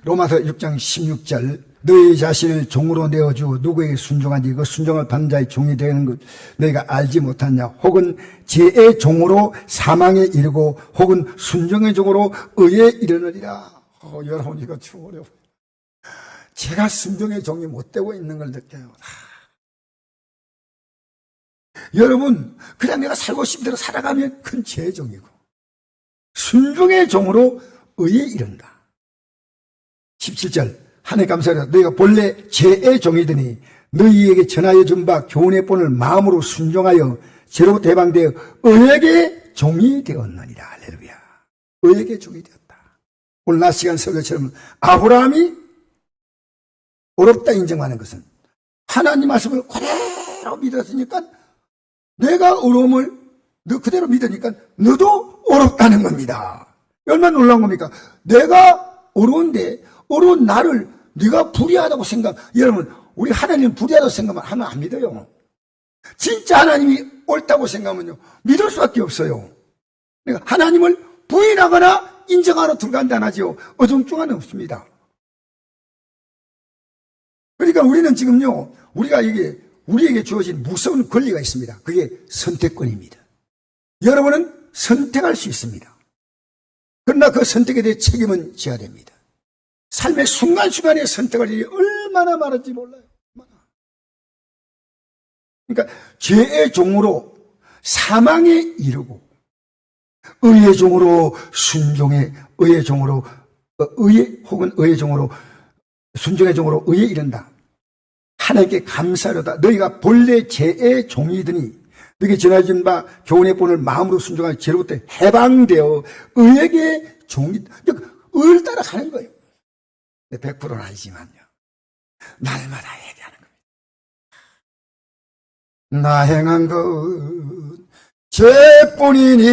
로마서 6장 16절 너희 자신을 종으로 내어주고 누구에게 순종하지 그 순종을 받는 자의 종이 되는 것 너희가 알지 못하냐. 혹은 죄의 종으로 사망에 이르고 혹은 순종의 종으로 의에 이르느니라. 여러분 이거 참 어려워요. 제가 순종의 종이 못 되고 있는 걸 느껴요. 여러분 그냥 내가 살고 싶은 대로 살아가면 그건 죄의 종이고 순종의 종으로 의에 이른다. 17절 하나님 감사하라. 너희가 본래 죄의 종이더니 너희에게 전하여 준 바 교훈의 본을 마음으로 순종하여 죄로부터 해방되어 의에게 종이 되었느니라. 할렐루야. 의에게 종이 되었다. 오늘 낮 시간 설교처럼 아브라함이 어렵다 인정하는 것은 하나님 말씀을 그대로 믿었으니까 내가 어려움을 너 그대로 믿으니까 너도 어렵다는 겁니다. 얼마나 놀라운 겁니까? 내가 어려운데 어려운 나를 네가 불의하다고 여러분 우리 하나님 불의하다고 생각하면 안 믿어요. 진짜 하나님이 옳다고 생각하면요 믿을 수밖에 없어요. 그러니까 하나님을 부인하거나 인정하거나 둘간다 안 하죠. 어중중한 없습니다. 그러니까 우리는 지금요 우리에게 주어진 무서운 권리가 있습니다. 그게 선택권입니다. 여러분은 선택할 수 있습니다. 그러나 그 선택에 대해 책임은 져야 됩니다. 삶의 순간순간에 선택할 일이 얼마나 많은지 몰라요. 그러니까 죄의 종으로 사망에 이르고 의의 종으로 의의 종으로 혹은 의의 종으로 순종의 종으로 의에 이른다. 하나님께 감사하려다. 너희가 본래 죄의 종이더니 너희에게 전해진 바 교훈의 본을 마음으로 순종하여 죄로부터 해방되어 의에게 종이 의를 따라가는 거예요. 100%는 아니지만요. 날마다 얘기하는 겁니다. 나 행한 것 죄뿐이니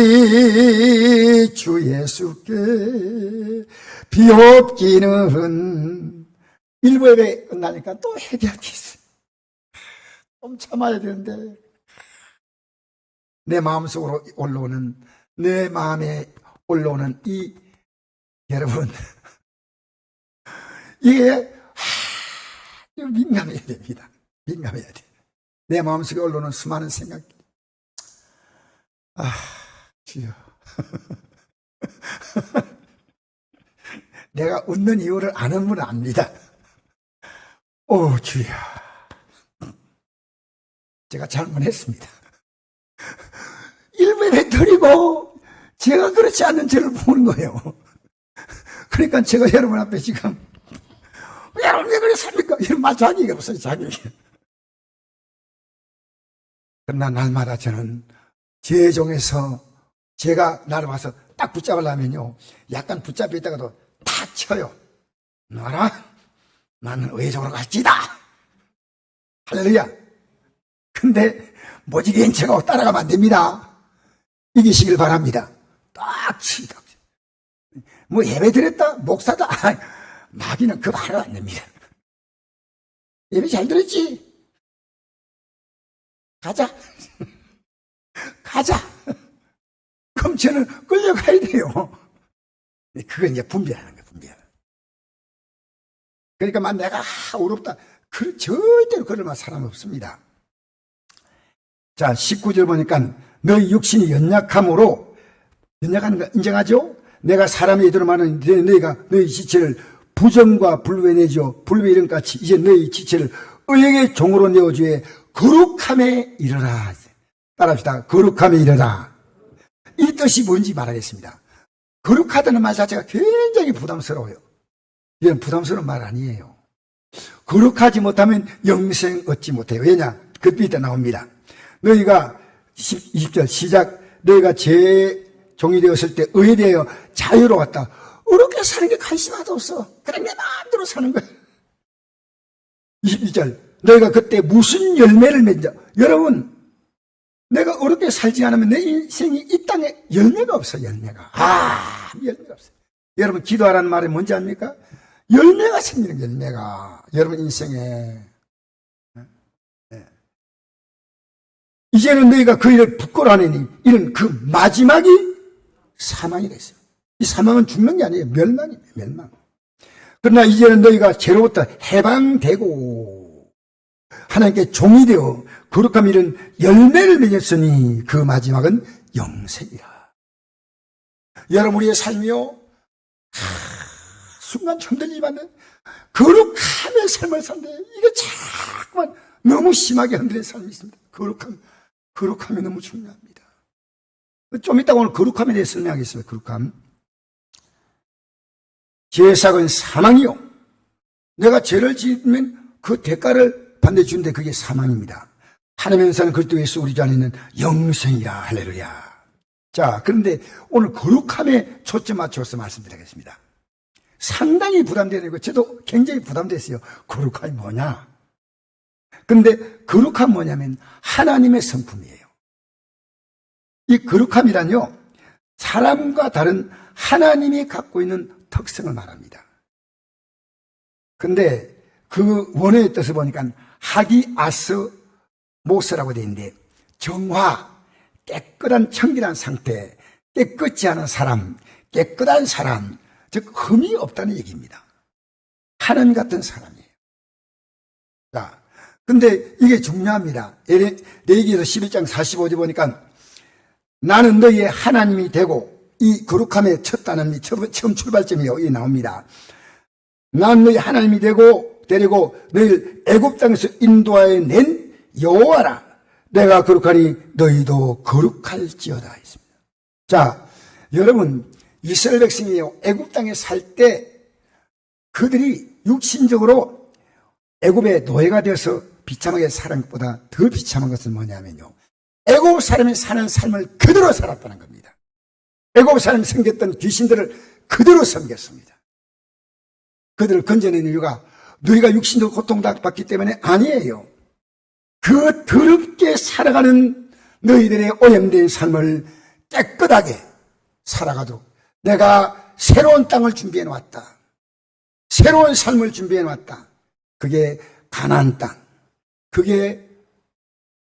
주 예수께 비옵기는 일부 예배 끝나니까 또 회개할 게 있어요. 좀 참아야 되는데 내 마음속으로 올라오는 내 마음에 올라오는 이 여러분 이게 민감해야 됩니다. 민감해야 돼. 내 마음속에 올라오는 수많은 생각들. 주여. 내가 웃는 이유를 아는 분은 압니다. 주여. 제가 잘못했습니다. 일부 예배 드리고 제가 그렇지 않는 죄를 보는 거예요. 그러니까 제가 여러분 앞에 지금 여러분 왜 그래 삽니까? 이런 말 자격이 없어요. 자격이. 그러나 날마다 저는 죄의 종에서 제가 나를 와서 딱 붙잡으려면요 약간 붙잡혀 있다가도 다 쳐요. 놔라. 나는 의의 종으로 갈지다. 할렐루야. 근데 모지게인 척하고 따라가면 안 됩니다. 이기시길 바랍니다. 딱 치다. 뭐 예배 드렸다 목사다 마귀는 그 말은 안 됩니다. 예배 잘 들었지? 가자. 그럼 저는 끌려가야 돼요. 그건 이제 분별하는 거예요. 분별. 그러니까 내가 어렵다. 절대로 그럴 만한 사람 없습니다. 자 19절 보니까 너희 육신이 연약함으로 연약한 거 인정하죠? 내가 사람의 이대로 말하는 너희가 너희 지체를 부정과 불의에 내죠. 불의에 이른 같이 이제 너희 지체를 의의 종으로 내어주에 거룩함에 이르라. 따라합시다. 거룩함에 이르라. 이 뜻이 뭔지 말하겠습니다. 거룩하다는 말 자체가 굉장히 부담스러워요. 이건 부담스러운 말 아니에요. 거룩하지 못하면 영생 얻지 못해요. 왜냐? 그 밑에 나옵니다. 너희가 20절 시작. 너희가 죄의 종이 되었을 때 의에 대하여 자유로웠다. 어렵게 사는 게 관심 하나도 없어. 그냥 내 마음대로 사는 거야. 22절 너희가 그때 무슨 열매를 맺자. 여러분 내가 어렵게 살지 않으면 내 인생이 이 땅에 열매가 없어. 열매가 없어. 여러분 기도하라는 말이 뭔지 압니까? 열매가 생기는 열매가 여러분 인생에. 이제는 너희가 그 일을 부끄러워하니 이는 그 마지막이 사망이라 했어요. 이 사망은 죽는 게 아니에요. 멸망이에요. 멸망. 그러나 이제는 너희가 죄로부터 해방되고 하나님께 종이 되어 거룩함 이른 열매를 맺었으니 그 마지막은 영생이라. 여러분, 우리의 삶이요, 순간 흔들리지만 거룩함의 삶을 사는데 이게 자꾸만 너무 심하게 흔들리는 삶이 있습니다. 거룩함이 너무 중요합니다. 좀 이따가 오늘 거룩함에 대해 설명하겠습니다. 거룩함. 죄의 삭은 사망이요. 내가 죄를 지으면 그 대가를 반드시 주는데 그게 사망입니다. 하나님의 은사는 그리스도 예수 우리 안에 있는 영생이라. 할렐루야. 자, 그런데 오늘 거룩함에 초점 맞춰서 말씀드리겠습니다. 상당히 부담되는 거, 저도 굉장히 부담됐어요. 거룩함이 뭐냐? 근데 거룩함 뭐냐면 하나님의 성품이에요. 이 거룩함이란요, 사람과 다른 하나님이 갖고 있는 특성을 말합니다. 근데 그 원어의 뜻을 보니까 하기아스 모스라고 되어 있는데, 정화, 깨끗한 청결한 상태, 깨끗지 않은 사람, 깨끗한 사람, 즉 흠이 없다는 얘기입니다. 하나님 같은 사람이에요. 자, 근데 이게 중요합니다. 레위기에서 11장 45절 보니까 나는 너희의 하나님이 되고, 이 거룩함의 첫 단어는 처음 출발점이요, 이 나옵니다. 난 너희 하나님이 되고 데리고 너희를 애굽 땅에서 인도하여 낸 여호와라. 내가 거룩하니 너희도 거룩할지어다 했습니다. 자, 여러분, 이스라엘 백성이요, 애굽 땅에 살 때 그들이 육신적으로 애굽의 노예가 되어서 비참하게 살은 것보다 더 비참한 것은 뭐냐면요, 애굽 사람이 사는 삶을 그대로 살았다는 겁니다. 애굽 사람이 섬겼던 귀신들을 그대로 섬겼습니다. 그들을 건져낸 이유가 너희가 육신적으로 고통받기 때문에 아니에요. 그 더럽게 살아가는 너희들의 오염된 삶을 깨끗하게 살아가도록 내가 새로운 땅을 준비해 놨다. 새로운 삶을 준비해 놨다. 그게 가나안 땅, 그게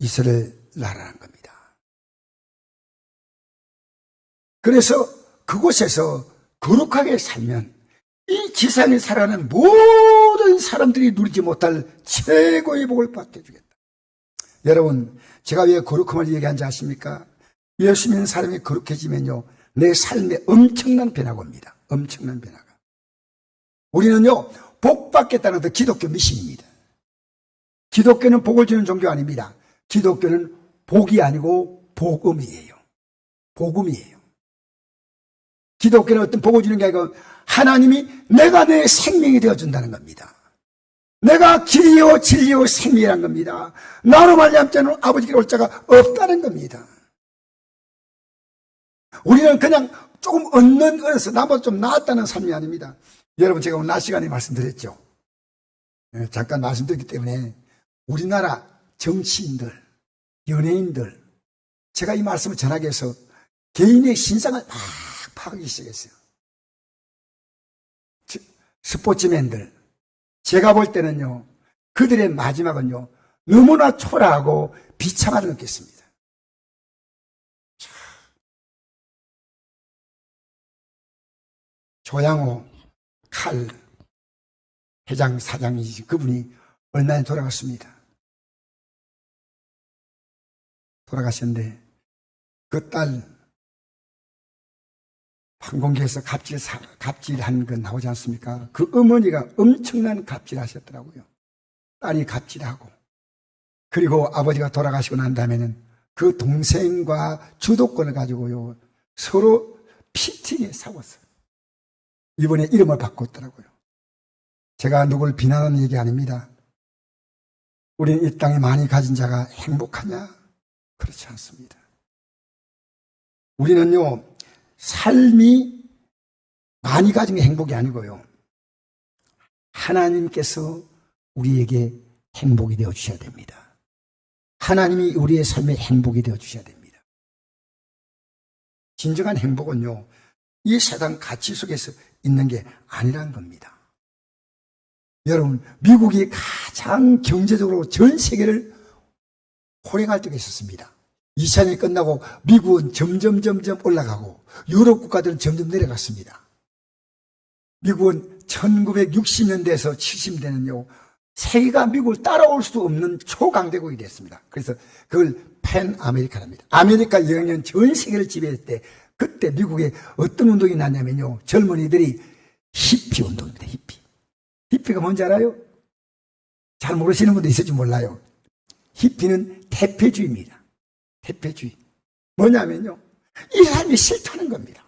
이스라엘 나라라는 겁니다. 그래서 그곳에서 거룩하게 살면 이 지상에 살아가는 모든 사람들이 누리지 못할 최고의 복을 받게 해주겠다. 여러분, 제가 왜 거룩함을 얘기하는지 아십니까? 예수 믿는 사람이 거룩해지면요, 내 삶에 엄청난 변화가 옵니다. 엄청난 변화가. 우리는요, 복 받겠다는 그 기독교 미신입니다. 기독교는 복을 주는 종교 아닙니다. 기독교는 복이 아니고 복음이에요. 복음이에요. 기독교는 어떤 복을 주는 게 아니고 하나님이 내가 내 생명이 되어준다는 겁니다. 내가 길이요 진리요 생명이란 겁니다. 나로 말미암아 자는 아버지께로 올 자가 없다는 겁니다. 우리는 그냥 조금 얻어서 나보다 좀 나았다는 삶이 아닙니다. 여러분, 제가 오늘 낮 시간에 말씀드렸죠. 잠깐 말씀드렸기 때문에 우리나라 정치인들, 연예인들, 제가 이 말씀을 전하기 위해서 개인의 신상을 막 파악하기 시작했어요. 스포츠맨들, 제가 볼 때는요, 그들의 마지막은요, 너무나 초라하고 비참하다고 느꼈습니다. 조양호 칼 회장 사장이지, 그분이 얼마 전에 돌아갔습니다. 돌아가셨는데 그 딸 항공기에서 갑질한 거 나오지 않습니까? 그 어머니가 엄청난 갑질하셨더라고요. 딸이 갑질하고, 그리고 아버지가 돌아가시고 난 다음에는 그 동생과 주도권을 가지고요, 서로 피튀게 싸웠어요. 이번에 이름을 바꿨더라고요. 제가 누굴 비난하는 얘기 아닙니다. 우리는 이 땅에 많이 가진 자가 행복하냐? 그렇지 않습니다. 우리는요, 삶이 많이 가진 게 행복이 아니고요, 하나님께서 우리에게 행복이 되어 주셔야 됩니다. 하나님이 우리의 삶에 행복이 되어 주셔야 됩니다. 진정한 행복은요, 이 세상 가치 속에서 있는 게 아니라는 겁니다. 여러분, 미국이 가장 경제적으로 전 세계를 호령할 때가 있었습니다. 2차전이 끝나고 미국은 점점 올라가고 유럽 국가들은 점점 내려갔습니다. 미국은 1960년대에서 70년대는요, 세계가 미국을 따라올 수 없는 초강대국이 됐습니다. 그래서 그걸 팬 아메리카랍니다. 아메리카 여행은 전 세계를 지배할 때, 그때 미국에 어떤 운동이 났냐면요, 젊은이들이 히피 운동입니다. 히피가 뭔지 알아요? 잘 모르시는 분도 있을지 몰라요. 히피는 대패주의입니다. 대패주의. 뭐냐면요, 이 삶이 싫다는 겁니다.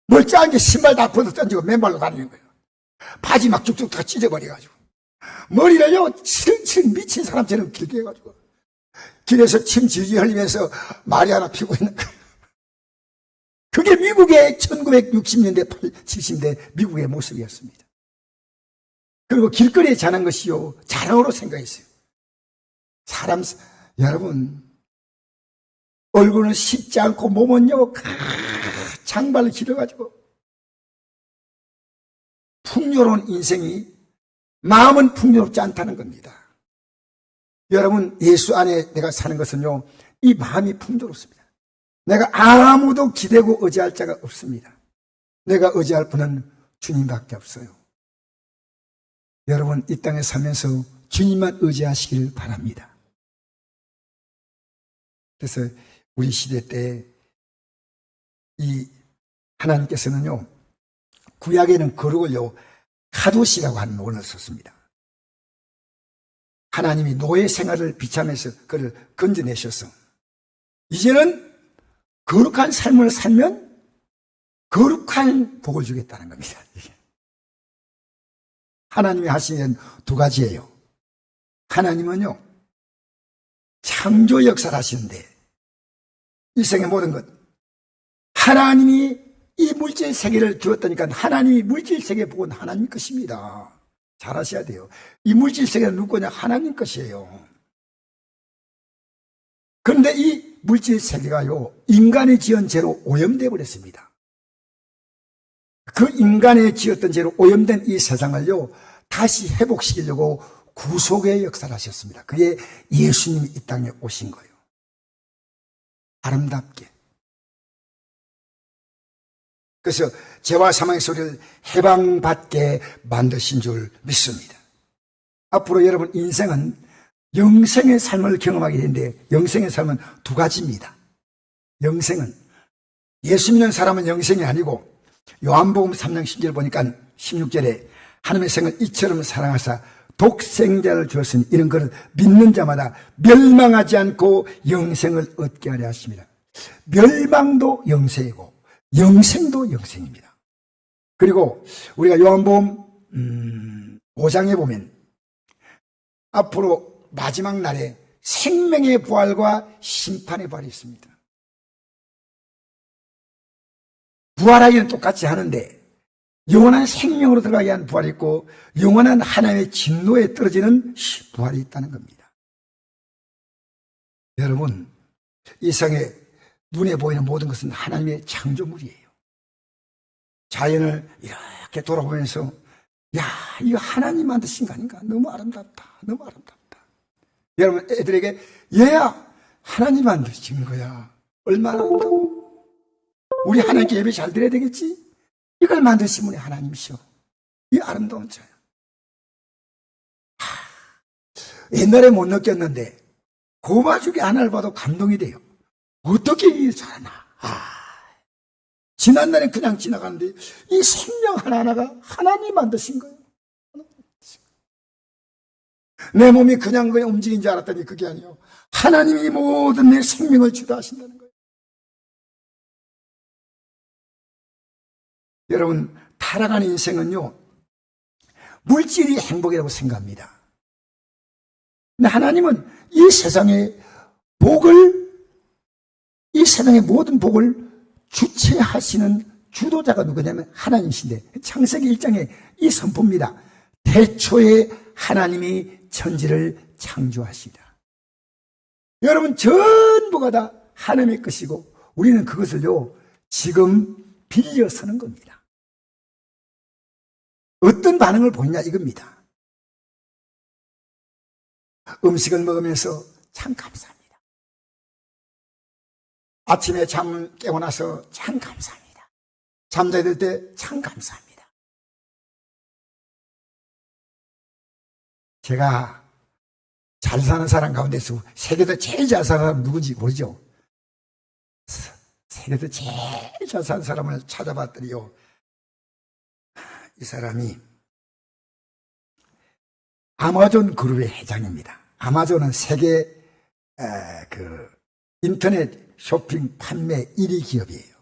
멀쩡한 게 신발 다 벗어 던지고 맨발로 다니는 거예요. 바지 막 쭉쭉 다 찢어버려가지고. 머리를요, 칠칠 미친 사람처럼 길게 해가지고. 길에서 침 질질 흘리면서 말이 하나 피고 있는 거예요. 그게 미국의 1960년대, 70년대 미국의 모습이었습니다. 그리고 길거리에 자는 것이요, 자랑으로 생각했어요. 여러분, 얼굴은 씻지 않고 몸은요, 장발을 길어가지고. 풍요로운 인생이 마음은 풍요롭지 않다는 겁니다. 여러분, 예수 안에 내가 사는 것은요, 이 마음이 풍요롭습니다. 내가 아무도 기대고 의지할 자가 없습니다. 내가 의지할 분은 주님밖에 없어요. 여러분, 이 땅에 살면서 주님만 의지하시길 바랍니다. 그래서 우리 시대 때 이 하나님께서는요, 구약에는 거룩을요, 카도시라고 하는 원어를 썼습니다. 하나님이 노예 생활을 비참해서 그를 건져내셔서 이제는 거룩한 삶을 살면 거룩한 복을 주겠다는 겁니다. 하나님이 하시는 두 가지예요. 하나님은요, 창조 역사를 하시는데 이 세상의 모든 것, 하나님이 이 물질 세계를 주었다니까 하나님이 물질 세계 복은 하나님 것입니다. 잘 아셔야 돼요. 이 물질 세계는 누구 거냐? 하나님 것이에요. 그런데 이 물질 세계가요, 인간이 지은 죄로 오염되어 버렸습니다. 그 인간이 지었던 죄로 오염된 이 세상을요, 다시 회복시키려고 구속의 역사를 하셨습니다. 그게 예수님이 이 땅에 오신 거예요. 아름답게. 그래서 죄와 사망의 소리를 해방받게 만드신 줄 믿습니다. 앞으로 여러분 인생은 영생의 삶을 경험하게 되는데, 영생의 삶은 두 가지입니다. 영생은, 예수 믿는 사람은 영생이 아니고, 요한복음 3장 10절 보니까 16절에 하나님의 생을 이처럼 사랑하사 독생자를 주었으니 이런 것을 믿는 자마다 멸망하지 않고 영생을 얻게 하려 하십니다. 멸망도 영생이고 영생도 영생입니다. 그리고 우리가 요한복음 5장에 보면 앞으로 마지막 날에 생명의 부활과 심판의 부활이 있습니다. 부활하기는 똑같이 하는데 영원한 생명으로 들어가게 위한 부활이 있고 영원한 하나님의 진노에 떨어지는 부활이 있다는 겁니다. 여러분, 이 세상에 눈에 보이는 모든 것은 하나님의 창조물이에요. 자연을 이렇게 돌아보면서 야, 이거 하나님 만드신 거 아닌가? 너무 아름답다. 너무 아름답다. 여러분, 애들에게 얘야, 하나님 만드신 거야. 얼마나 아름다워. 우리 하나님께 예배 잘 드려야 되겠지? 이걸 만드신 분이 하나님이시오. 이 아름다운 자야. 옛날에 못 느꼈는데 고마죽이 하나를 봐도 감동이 돼요. 어떻게 이게 잘하나. 지난날에 그냥 지나가는데 이 생명 하나하나가 하나님 만드신 거예요. 내 몸이 그냥 움직인 줄 알았더니 그게 아니에요. 하나님이 모든 내 생명을 주도하신다는 거예요. 여러분, 타락한 인생은요, 물질이 행복이라고 생각합니다. 근데 하나님은 이 세상의 복을, 이 세상의 모든 복을 주체하시는 주도자가 누구냐면 하나님이신데, 창세기 1장에 이 선포입니다. 태초에 하나님이 천지를 창조하시다. 여러분, 전부가 다 하나님의 것이고 우리는 그것을요 지금 빌려 쓰는 겁니다. 어떤 반응을 보이냐 이겁니다. 음식을 먹으면서 참 감사합니다. 아침에 잠 깨고 나서 참 감사합니다. 잠자야 될 때 참 감사합니다. 제가 잘 사는 사람 가운데서 세계에서 제일 잘 사는 사람 누군지 모르죠? 세계에서 제일 잘 사는 사람을 찾아봤더니요, 이 사람이 아마존 그룹의 회장입니다. 아마존은 세계 인터넷 쇼핑 판매 1위 기업이에요.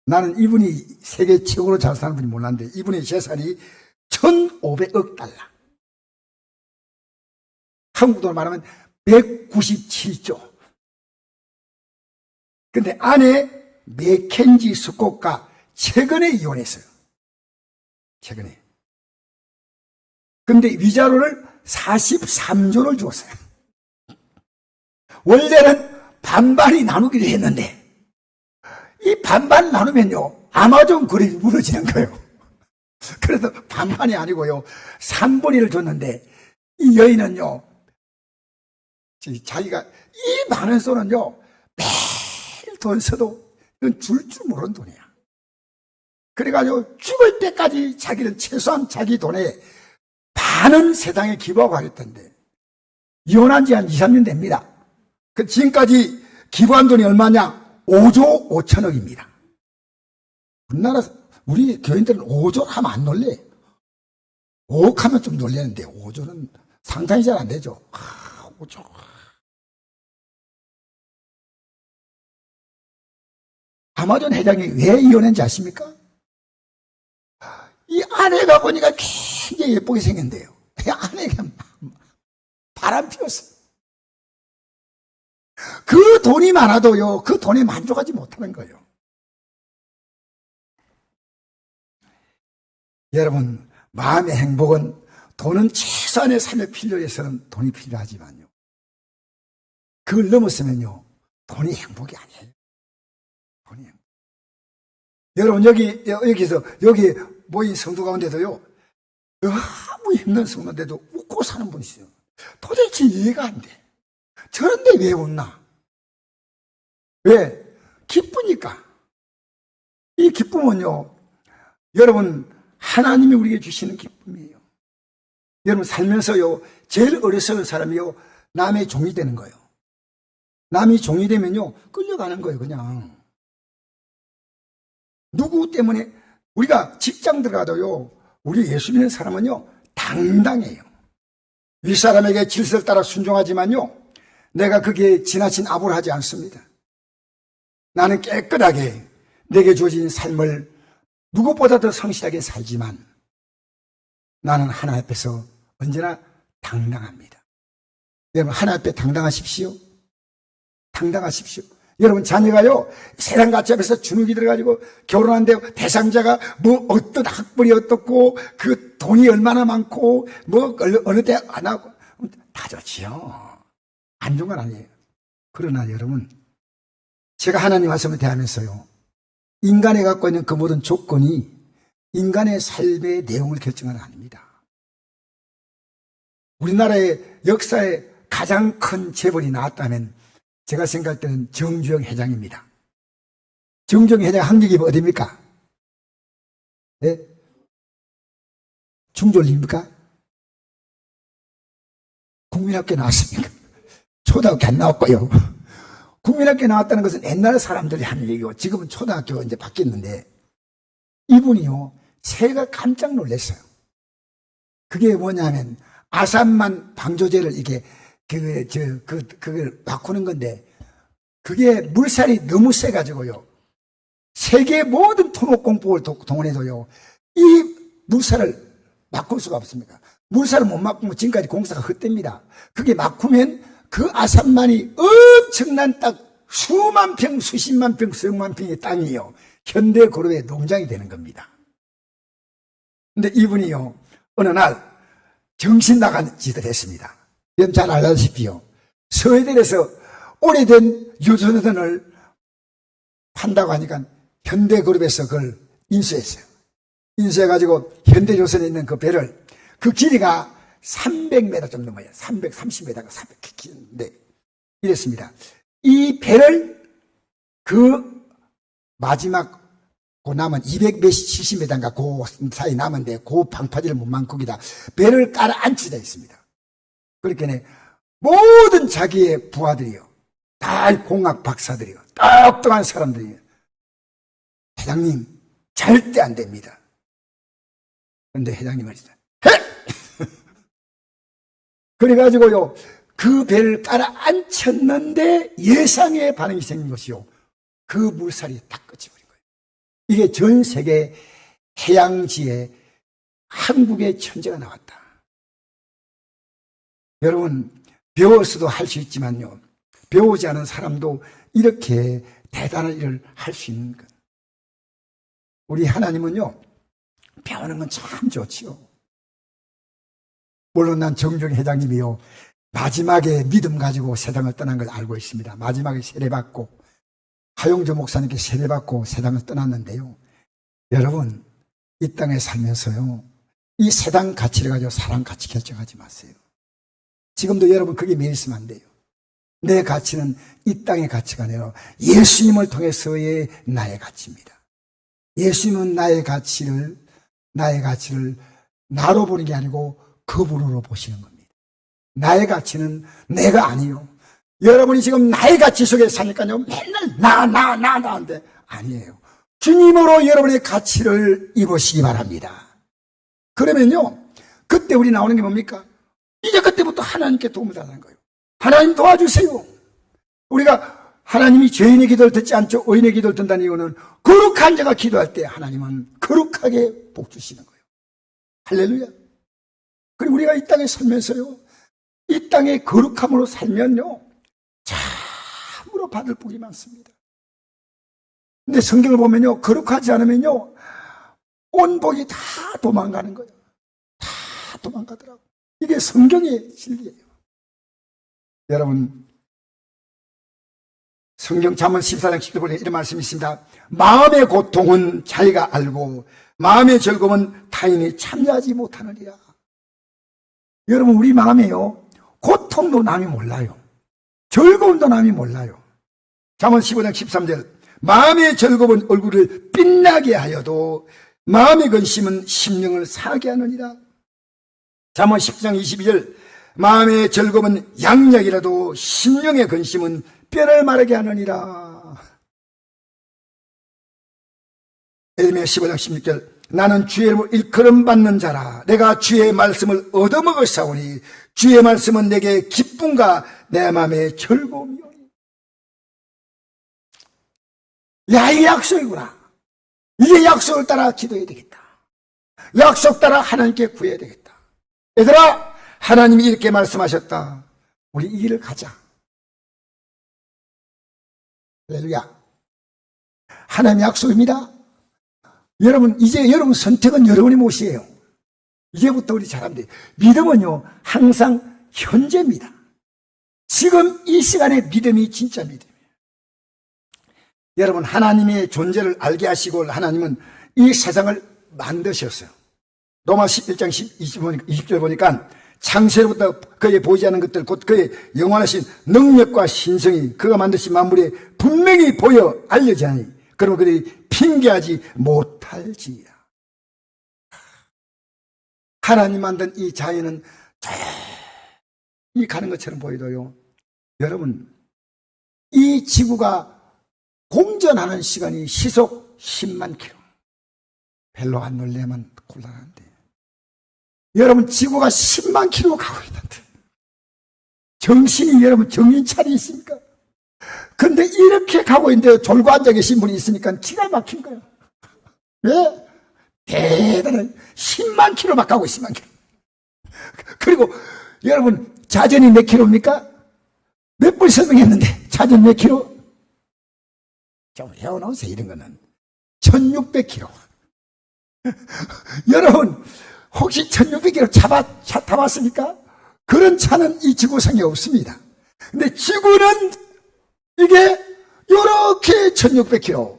나는 이분이 세계 최고로 잘 사는 분이 몰랐는데 이분의 재산이 1,500억 달러. 한국 돈으로 말하면 197조. 근데 아내 맥켄지 스콧과 최근에 이혼했어요. 최근에. 근데 위자료를 43조를 주었어요. 원래는 반반이 나누기로 했는데 이 반반 나누면요 아마존 그룹이 무너지는 거예요. 그래서 반반이 아니고요 3분의 1을 줬는데 이 여인은요 자기가 이 많은 돈은요 매일 돈 써도 이건 줄 모르는 돈이야. 그래가지고 죽을 때까지 자기는 최소한 자기 돈에 반은 세상에 기부하고 하겠던데 이혼한 지 한 2, 3년 됩니다. 그 지금까지 기부한 돈이 얼마냐? 5조 5천억입니다. 우리 교인들은 5조 하면 안 놀래. 5억 하면 좀 놀래는데 5조는 상상이 잘 안 되죠. 5조. 아마존 회장이 왜 이혼했는지 아십니까? 이 아내가 보니까 굉장히 예쁘게 생겼대요. 아내가 바람 피웠어. 그 돈이 많아도요, 그 돈에 만족하지 못하는 거예요. 여러분, 마음의 행복은 돈은 최소한의 삶의 필요에서는 돈이 필요하지만요. 그걸 넘었으면요, 돈이 행복이 아니에요. 돈이 행복. 여러분, 여기 모인 성도 가운데도요, 너무 힘든 성도인데도 웃고 사는 분이 있어요. 도대체 이해가 안 돼. 저런데 왜 웃나? 왜? 기쁘니까. 이 기쁨은요, 여러분, 하나님이 우리에게 주시는 기쁨이에요. 여러분, 살면서요, 제일 어리석은 사람이요, 남의 종이 되는 거예요. 남이 종이 되면요, 끌려가는 거예요, 그냥. 누구 때문에, 우리가 직장 들어가도요, 우리 예수 믿는 사람은요, 당당해요. 윗사람에게 질서를 따라 순종하지만요, 내가 그게 지나친 아부를 하지 않습니다. 나는 깨끗하게 내게 주어진 삶을 누구보다 더 성실하게 살지만 나는 하나님 앞에서 언제나 당당합니다. 여러분, 하나님 앞에 당당하십시오. 당당하십시오. 여러분, 자녀가요, 세상 가치 앞에서 주눅이 들어가지고 결혼한대요. 대상자가 뭐 어떤 학벌이 어떻고 그 돈이 얼마나 많고 뭐 어느 때 안 하고 다 좋지요. 안 좋은 건 아니에요. 그러나 여러분, 제가 하나님 말씀을 대하면서요, 인간이 갖고 있는 그 모든 조건이 인간의 삶의 내용을 결정하는 게 아닙니다. 우리나라의 역사에 가장 큰 재벌이 나왔다면 제가 생각할 때는 정주영 회장입니다. 정주영 회장 학력이 어디입니까? 네? 중졸입니까? 국민학교 나왔습니까? 초등학교 안 나왔고요. 국민학교 나왔다는 것은 옛날 사람들이 하는 얘기고 지금은 초등학교 이제 바뀌었는데 이분이요, 제가 깜짝 놀랐어요. 그게 뭐냐면 아산만 방조제를 이게 그걸 바꾸는 건데 그게 물살이 너무 세가지고요. 세계 모든 토목공법을 동원해도요, 이 물살을 바꿀 수가 없습니다. 물살을 못 바꾸면 지금까지 공사가 헛됩니다. 그게 바꾸면 그 아산만이 엄청난 땅, 수만 평, 수십만 평, 수억만 평의 땅이요, 현대그룹의 농장이 되는 겁니다. 근데 이분이요, 어느 날 정신 나간 짓을 했습니다. 여러분 잘 알다시피요, 서해대에서 오래된 유조선을 판다고 하니까 현대그룹에서 그걸 인수했어요. 인수해가지고 현대조선에 있는 그 배를, 그 길이가 300m 좀 넘어요. 330m가 400km인데 이랬습니다. 이 배를 그 마지막 그 남은 270m인가 그 사이 남은데 그 방파제를 못만 거기다 배를 깔아 앉히다 있습니다. 그렇게 모든 자기의 부하들이요, 다 공학 박사들이요, 똑똑한 사람들이요, 회장님 절대 안 됩니다. 그런데 회장님 말이죠, 해! 그래가지고요, 그 배를 깔아앉혔는데 예상의 반응이 생긴 것이요, 그 물살이 딱 끝이버린 거예요. 이게 전 세계 해양지에 한국의 천재가 나왔다. 여러분, 배워서도 할 수 있지만요, 배우지 않은 사람도 이렇게 대단한 일을 할 수 있는 것. 우리 하나님은요, 배우는 건 참 좋지요. 물론 난 정종 회장님이요, 마지막에 믿음 가지고 세상을 떠난 걸 알고 있습니다. 마지막에 세례받고, 하용조 목사님께 세례받고 세상을 떠났는데요, 여러분, 이 땅에 살면서요, 이 세상 가치를 가지고 사람 가치 결정하지 마세요. 지금도 여러분 그게 매일 있으면 안 돼요. 내 가치는 이 땅의 가치가 아니라 예수님을 통해서의 나의 가치입니다. 예수님은 나의 가치를 나로 보는 게 아니고 그분으로 보시는 겁니다. 나의 가치는 내가 아니요. 여러분이 지금 나의 가치 속에 사니까요, 맨날 나인데 아니에요. 주님으로 여러분의 가치를 입으시기 바랍니다. 그러면요, 그때 우리 나오는 게 뭡니까? 이제 그때부터 하나님께 도움을 달라는 거예요. 하나님 도와주세요. 우리가 하나님이 죄인의 기도를 듣지 않죠. 의인의 기도를 듣는다는 이유는 거룩한 자가 기도할 때 하나님은 거룩하게 복 주시는 거예요. 할렐루야. 그리고 우리가 이 땅에 살면서요, 이 땅의 거룩함으로 살면요, 참으로 받을 복이 많습니다. 근데 성경을 보면요, 거룩하지 않으면요, 온 복이 다 도망가는 거예요. 다 도망가더라고요. 이게 성경의 진리예요. 여러분, 성경 잠언 14장 10절 보니 이런 말씀이 있습니다. 마음의 고통은 자기가 알고 마음의 즐거움은 타인이 참여하지 못하느니라. 여러분, 우리 마음에요, 고통도 남이 몰라요. 즐거움도 남이 몰라요. 잠언 15장 13절, 마음의 즐거움은 얼굴을 빛나게 하여도 마음의 근심은 심령을 상하게 하느니라. 잠언 10장 22절, 마음의 즐거움은 양약이라도 심령의 근심은 뼈를 마르게 하느니라. 에레미야 15장 16절, 나는 주의 이름으로 일컬음 받는 자라. 내가 주의 말씀을 얻어먹었사오니 주의 말씀은 내게 기쁨과 내 마음의 즐거움이오니. 야, 이게 약속이구나. 이게 약속을 따라 기도해야 되겠다. 약속 따라 하나님께 구해야 되겠다. 얘들아, 하나님이 이렇게 말씀하셨다. 우리 이 길을 가자. 할렐루야. 하나님 약속입니다. 여러분, 이제 여러분 선택은 여러분의 몫이에요. 이제부터 우리 잘하면 돼요. 믿음은요, 항상 현재입니다. 지금 이 시간에 믿음이 진짜 믿음이에요. 여러분, 하나님의 존재를 알게 하시고 하나님은 이 세상을 만드셨어요. 로마 11장 20절 보니까 창세로부터 그의 보이지 않는 것들 곧 그의 영원하신 능력과 신성이 그가 만드신 만물에 분명히 보여 알려지나니 그러면 그들이 핑계하지 못할지니라. 하나님 만든 이 자연은 이 가는 것처럼 보이도요, 여러분, 이 지구가 공전하는 시간이 시속 10만 킬로. 별로 안 놀래면 곤란한데, 여러분, 지구가 10만 킬로 가고 있는데 정신이, 여러분, 정신 차리 있습니까? 근데 이렇게 가고 있는데 졸고 앉아 계신 분이 있으니까 기가 막힌 거예요. 왜? 대단한 10만 킬로 막 가고 10만 킬로. 그리고 여러분, 자전이 몇 킬로입니까? 몇 번 설명했는데 자전 몇 킬로? 좀 헤어나오세요. 이런 거는 1600킬로. 여러분, 혹시 1600킬로 차 타봤습니까? 그런 차는 이 지구상에 없습니다. 근데 지구는 이게 요렇게 1600킬로,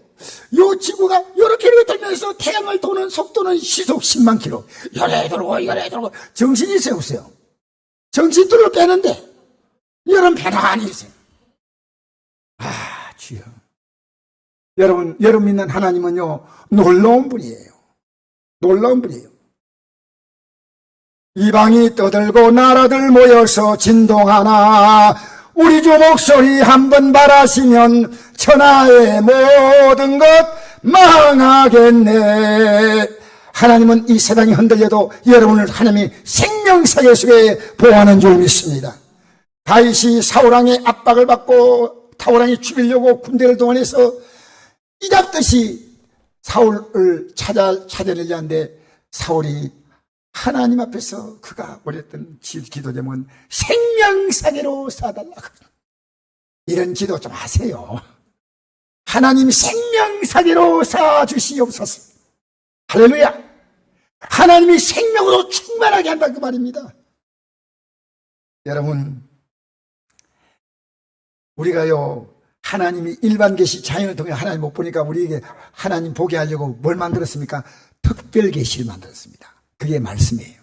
요 지구가 요렇게 돌면서 태양을 도는 속도는 시속 10만 킬로. 요래 돌고 정신이 있어요, 없어요? 정신줄을 빼는데 여러분 편안히 있어요. 아, 주여. 여러분 믿는 하나님은요, 놀라운 분이에요. 놀라운 분이에요. 이방이 떠들고 나라들 모여서 진동하나 우리 주 목소리 한번 바라시면 천하의 모든 것 망하겠네. 하나님은 이 세상이 흔들려도 여러분을 하나님이 생명사계 속에 보호하는 줄 믿습니다. 다윗이 사울왕의 압박을 받고 사울왕이 죽이려고 군대를 동원해서 이잡듯이 사울을 찾아내려 하는데 사울이 하나님 앞에서 그가 올렸던 기도 제목은 생명사계로 사달라. 이런 기도 좀 하세요. 하나님 생명사계로 사주시옵소서. 할렐루야. 하나님이 생명으로 충만하게 한다 그 말입니다. 여러분, 우리가요 하나님이 일반 계시 자연을 통해 하나님 못 보니까 우리에게 하나님 보게 하려고 뭘 만들었습니까? 특별 계시를 만들었습니다. 그게 말씀이에요.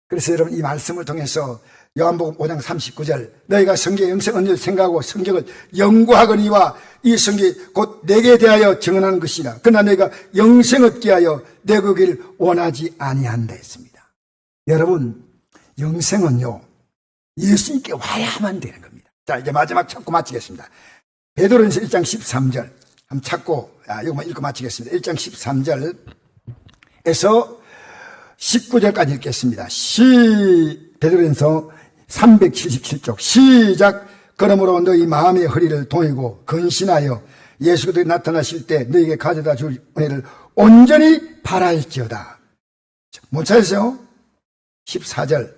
그래서 여러분 이 말씀을 통해서 요한복음 5장 39절 너희가 성경의 영생 언제를 생각하고 성경을 연구하거니와 이 성경이 곧 내게 대하여 증언하는 것이라. 그러나 너희가 영생 얻게 하여 내 거기를 원하지 아니한다 했습니다. 여러분 영생은요 예수님께 와야만 되는 겁니다. 자 이제 마지막 찾고 마치겠습니다. 베드로전서 1장 13절 한번 찾고 이거만 읽고 마치겠습니다. 1장 13절에서 19절까지 읽겠습니다. 베드로전서 377쪽 시작. 그러므로 너희 마음의 허리를 동이고 근신하여 예수 그리스도 나타나실 때 너희에게 가져다 줄 은혜를 온전히 바랄지어다. 못 찾으세요? 14절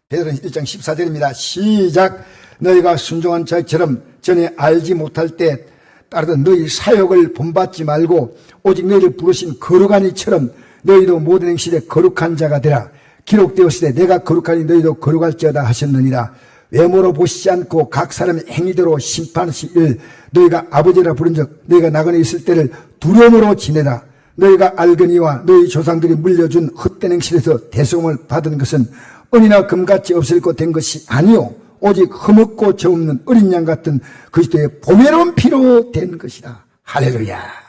베드로전서 1장 14절입니다. 시작. 너희가 순종한 자처럼 전에 알지 못할 때 따르던 너희 사역을 본받지 말고 오직 너희를 부르신 거룩한 이처럼 너희도 모든 행실에 거룩한 자가 되라. 기록되었을 때 내가 거룩하니 너희도 거룩할지어다 하셨느니라. 외모로 보시지 않고 각 사람의 행위대로 심판하실 일 너희가 아버지라 부른 적 너희가 나그네 있을 때를 두려움으로 지내라. 너희가 알거니와 너희 조상들이 물려준 헛된 행실에서 대속을 받은 것은 은이나 금같이 없을 것 된 것이 아니요 오직 흠없고 죄없는 어린 양 같은 그리스도의 보배로운 피로 된 것이다. 할렐루야.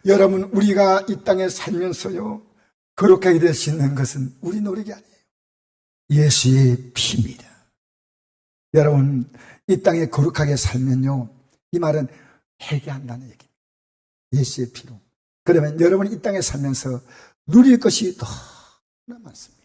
여러분 우리가 이 땅에 살면서요 거룩하게 될 수 있는 것은 우리 노력이 아니에요. 예수의 피입니다. 여러분 이 땅에 거룩하게 살면요 이 말은 회개한다는 얘기입니다. 예수의 피로. 그러면 여러분이 이 땅에 살면서 누릴 것이 너무나 많습니다.